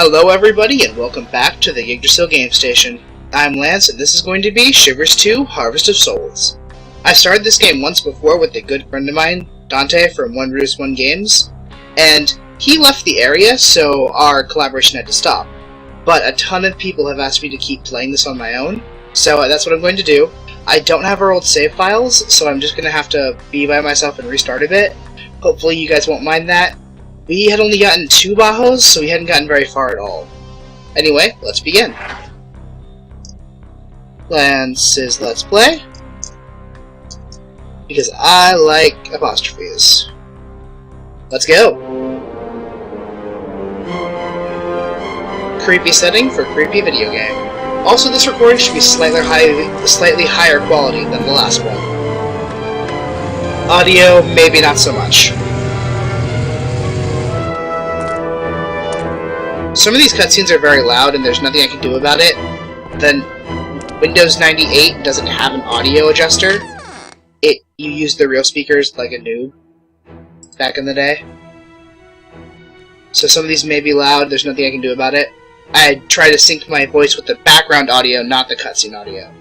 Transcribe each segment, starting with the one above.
Hello everybody and welcome back to the Yggdrasil Game Station. I'm Lance and this is going to be Shivers 2 Harvest of Souls. I started this game once before with a good friend of mine, Dante from One Roost One Games, and he left the area so our collaboration had to stop. But a ton of people have asked me to keep playing this on my own, so that's what I'm going to do. I don't have our old save files, so I'm just going to have to be by myself and restart a bit. Hopefully you guys won't mind that. We had only gotten 2 Bajos, so we hadn't gotten very far at all. Anyway, let's begin. Lance's Let's Play. Because I like apostrophes. Let's go! Creepy setting for creepy video game. Also, this recording should be slightly higher quality than the last one. Audio, maybe not so much. Some of these cutscenes are very loud and there's nothing I can do about it. Then Windows 98 doesn't have an audio adjuster. You use the real speakers like a noob back in the day. So some of these may be loud, there's nothing I can do about it. I try to sync my voice with the background audio, not the cutscene audio.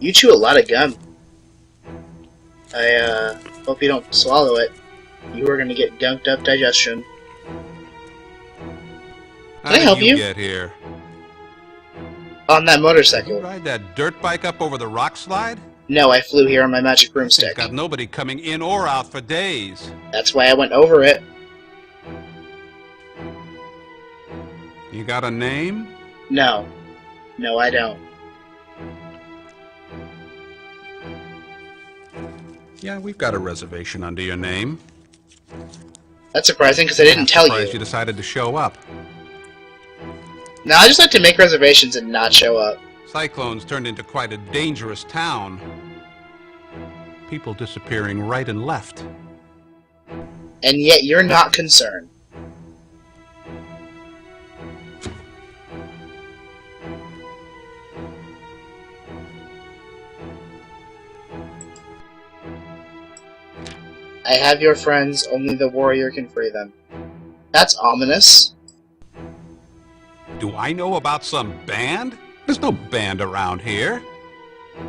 You chew a lot of gum. I hope you don't swallow it. You are going to get gunked up digestion. Can I help you? Get here? On that motorcycle. Did you ride that dirt bike up over the rock slide? No, I flew here on my magic broomstick. Got nobody coming in or out for days. That's why I went over it. You got a name? No. No, I don't. Yeah, we've got a reservation under your name. That's surprising because I didn't tell you. You decided to show up. No, I just like to make reservations and not show up. Cyclone's turned into quite a dangerous town. People disappearing right and left. And yet you're not concerned. I have your friends, only the warrior can free them. That's ominous. Do I know about some band? There's no band around here.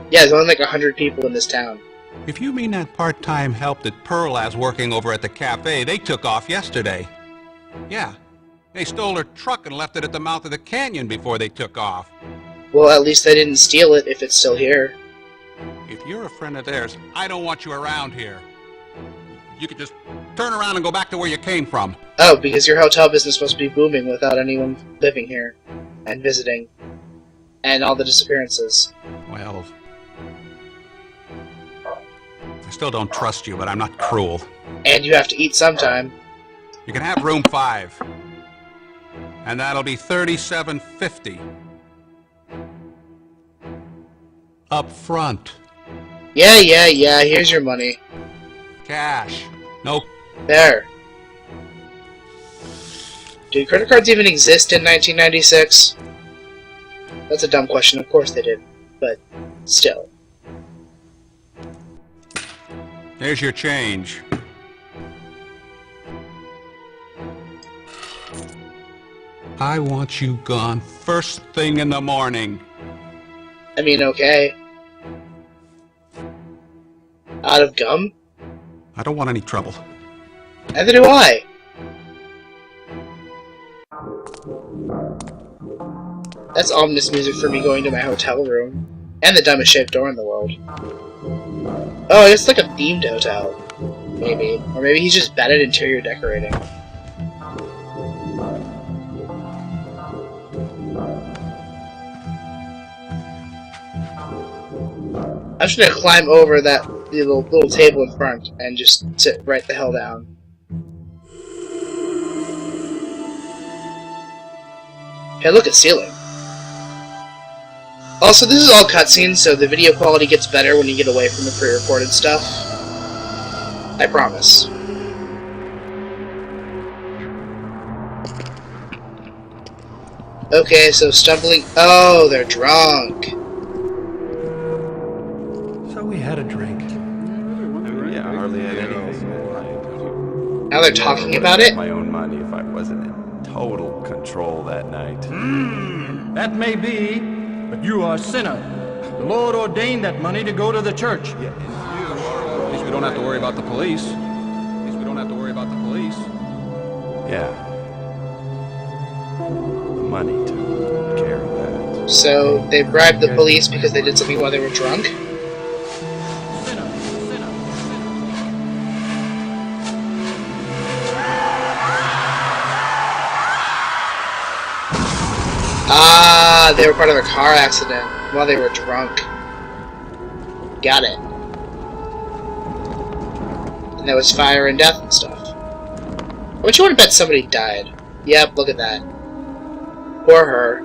Yeah, there's only like 100 people in this town. If you mean that part-time help that Pearl has working over at the cafe, they took off yesterday. Yeah, they stole her truck and left it at the mouth of the canyon before they took off. Well, at least they didn't steal it if it's still here. If you're a friend of theirs, I don't want you around here. You could just turn around and go back to where you came from. Oh, because your hotel business must be booming without anyone living here and visiting. And all the disappearances. Well, I still don't trust you, but I'm not cruel. And you have to eat sometime. You can have room 5. And that'll be $37.50. Up front. Yeah, here's your money. Cash. No. There. Did credit cards even exist in 1996? That's a dumb question, of course they did. But, still. Here's your change. I want you gone first thing in the morning. I mean, okay. Out of gum? I don't want any trouble. Neither do I. That's ominous music for me going to my hotel room. And the dumbest shaped door in the world. Oh, it's like a themed hotel. Maybe. Or maybe he's just bad at interior decorating. I'm just gonna climb over that little table in front and just sit right the hell down. Hey, look at ceiling. Also, this is all cutscenes, so the video quality gets better when you get away from the pre-recorded stuff. I promise. Okay, so stumbling... Oh, they're drunk. So we had a drink. Yeah, hardly had anything. Now they're talking about it? My own money if I wasn't in total control that night. That may be, but you are a sinner. The Lord ordained that money to go to the church. At least we don't have to worry about the police. Yeah. The money took care of that. So they bribed the police because they did something while they were drunk? Sinner. Ah, they were part of a car accident while they were drunk. Got it. And there was fire and death and stuff. What you want to bet somebody died? Yep, look at that. Or her.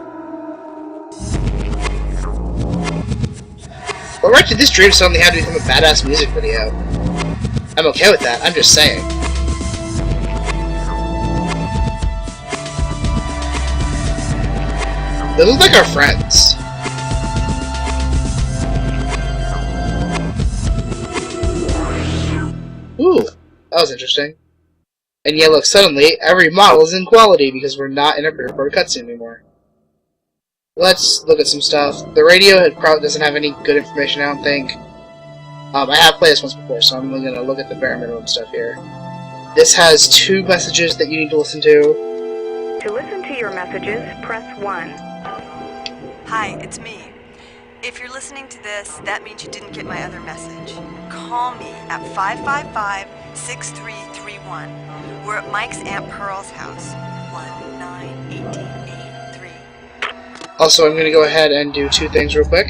But right, did this dream suddenly have to become a badass music video? I'm okay with that, I'm just saying. They look like our friends. Ooh, that was interesting. And yet, look, suddenly, every model is in quality because we're not in a pre-recorded cutscene anymore. Let's look at some stuff. The radio probably doesn't have any good information, I don't think. I have played this once before, so I'm only going to look at the bare minimum stuff here. This has 2 messages that you need to listen to. To listen to your messages, press 1. Hi, it's me. If you're listening to this, that means you didn't get my other message. Call me at 555-6331. We're at Mike's Aunt Pearl's house, 19883. Also, I'm going to go ahead and do 2 things real quick.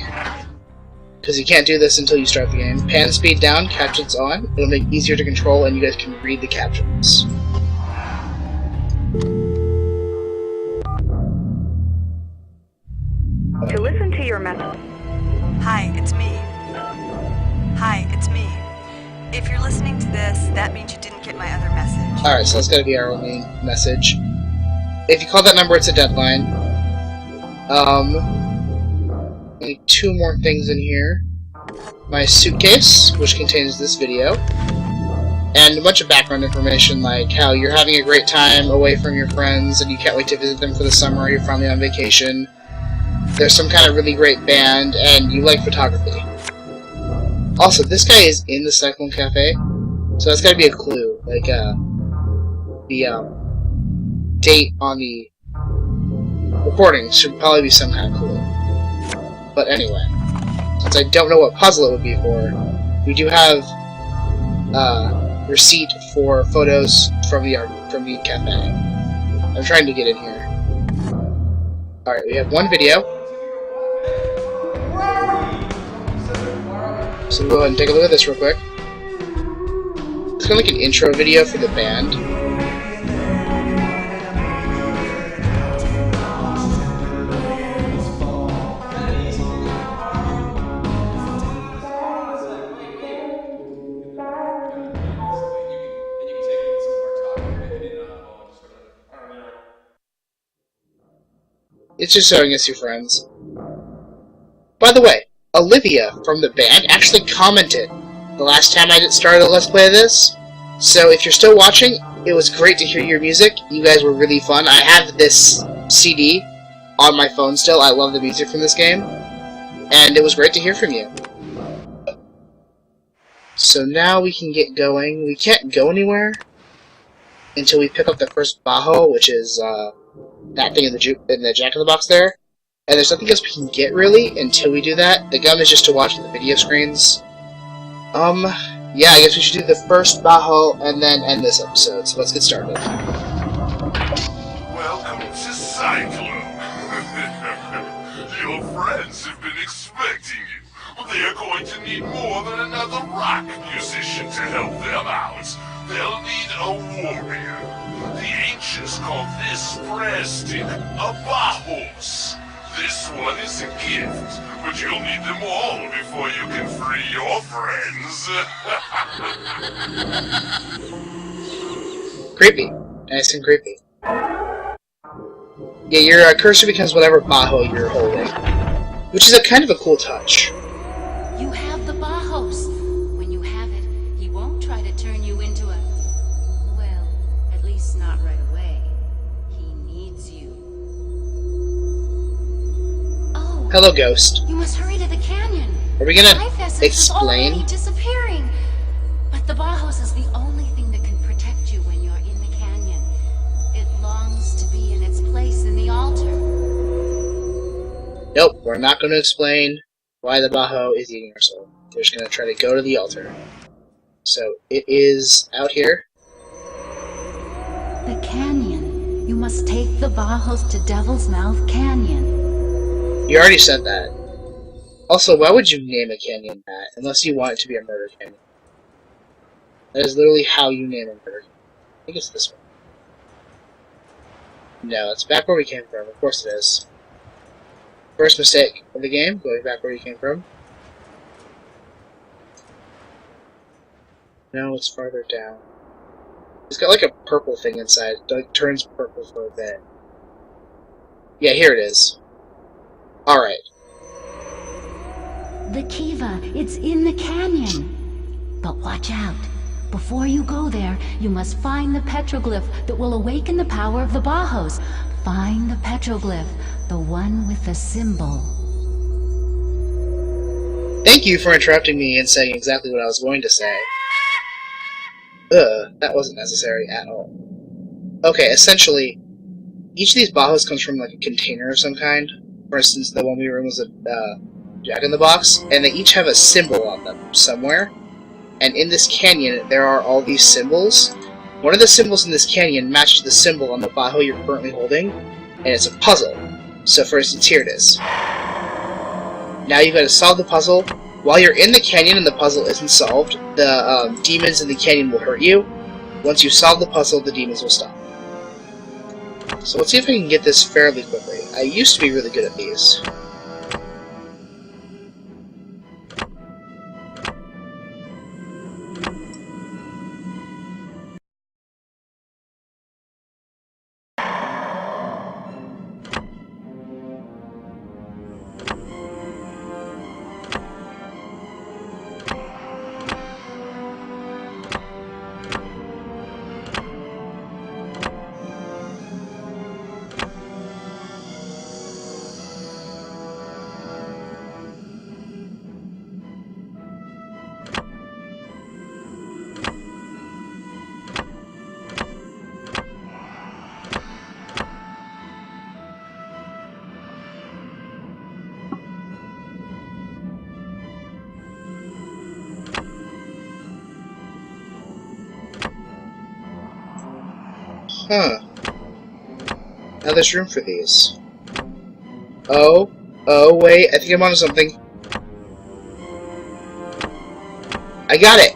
Because you can't do this until you start the game. Pan speed down, captions on. It'll make it easier to control and you guys can read the captions. To listen to your message. Hi, it's me. Hi, it's me. If you're listening to this, that means you didn't get my other message. Alright, so that's gotta be our only message. If you call that number, it's a deadline. Need 2 more things in here. My suitcase, which contains this video. And a bunch of background information, like how you're having a great time away from your friends and you can't wait to visit them for the summer, you're finally on vacation. There's some kind of really great band, and you like photography. Also, this guy is in the Cyclone Cafe, so that's gotta be a clue. Like, the, date on the recording should probably be some kind of clue. But anyway, since I don't know what puzzle it would be for, we do have, receipt for photos from the cafe. I'm trying to get in here. Alright, we have 1 video. So we'll go ahead and take a look at this real quick. It's kind of like an intro video for the band. It's just showing us your friends. By the way, Olivia from the band actually commented the last time I started a Let's Play of this. So if you're still watching, it was great to hear your music. You guys were really fun. I have this CD on my phone still. I love the music from this game. And it was great to hear from you. So now we can get going. We can't go anywhere until we pick up the first bajo, which is that thing in the Jack-in-the-Box there. And there's nothing else we can get, really, until we do that. The gum is just to watch the video screens. Yeah, I guess we should do the first bajo and then end this episode. So let's get started. Welcome to Cyclone. Your friends have been expecting you. They are going to need more than another rock musician to help them out. They'll need a warrior. The ancients call this prayer stick a bajos. This one is a gift, but you'll need them all before you can free your friends. Creepy. Nice and creepy. Yeah, your cursor becomes whatever bajo you're holding, which is a kind of a cool touch. You have the bajos. When you have it, he won't try to turn you into a, well, Hello, Ghost. You must hurry to the canyon. Are we gonna Life essence is already explain? disappearing. But the Bauhaus is the only thing that can protect you when you're in the canyon. It longs to be in its place in the altar. Nope, we're not going to explain why the Baho is eating our soul. We're just going to try to go to the altar. So, it is out here. The canyon. You must take the Bauhaus to Devil's Mouth Canyon. You already said that. Also, why would you name a canyon that, unless you want it to be a murder canyon? That is literally how you name a murder canyon. I think it's this one. No, it's back where we came from. Of course it is. First mistake of the game, going back where you came from. No, it's farther down. It's got like a purple thing inside. It like, turns purple for a bit. Yeah, here it is. Alright. The Kiva, it's in the canyon. But watch out. Before you go there, you must find the petroglyph that will awaken the power of the Bauhaus. Find the petroglyph, the one with the symbol. Thank you for interrupting me and saying exactly what I was going to say. That wasn't necessary at all. Okay, essentially, each of these Bauhaus comes from like a container of some kind. For instance, the one we were in was a Jack-in-the-Box, and they each have a symbol on them somewhere. And in this canyon, there are all these symbols. One of the symbols in this canyon matches the symbol on the Baho you're currently holding, and it's a puzzle. So for instance, here it is. Now you've got to solve the puzzle. While you're in the canyon and the puzzle isn't solved, the demons in the canyon will hurt you. Once you solve the puzzle, the demons will stop. So let's see if I can get this fairly quickly. I used to be really good at these. Huh. Now there's room for these. Oh, wait, I think I'm onto something. I got it!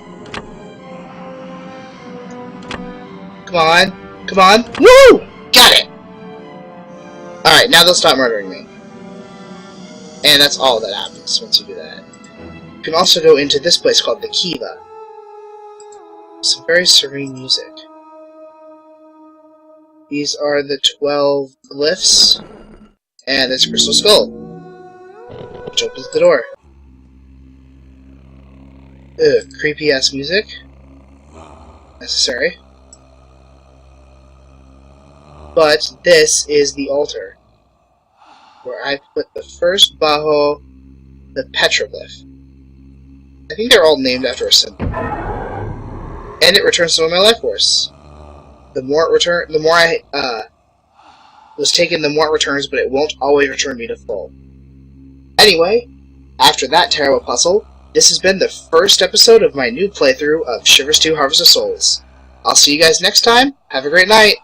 Come on, come on. Woo! Got it! Alright, now they'll stop murdering me. And that's all that happens once you do that. You can also go into this place called the Kiva. Some very serene music. These are the 12 glyphs, and this crystal skull, which opens the door. Ugh, creepy-ass music. Necessary. But this is the altar, where I put the first Baho, the petroglyph. I think they're all named after a symbol. And it returns some of my life force. The more I was taken, the more it returns, but it won't always return me to full. Anyway, after that terrible puzzle, this has been the first episode of my new playthrough of Shivers 2 Harvest of Souls. I'll see you guys next time. Have a great night.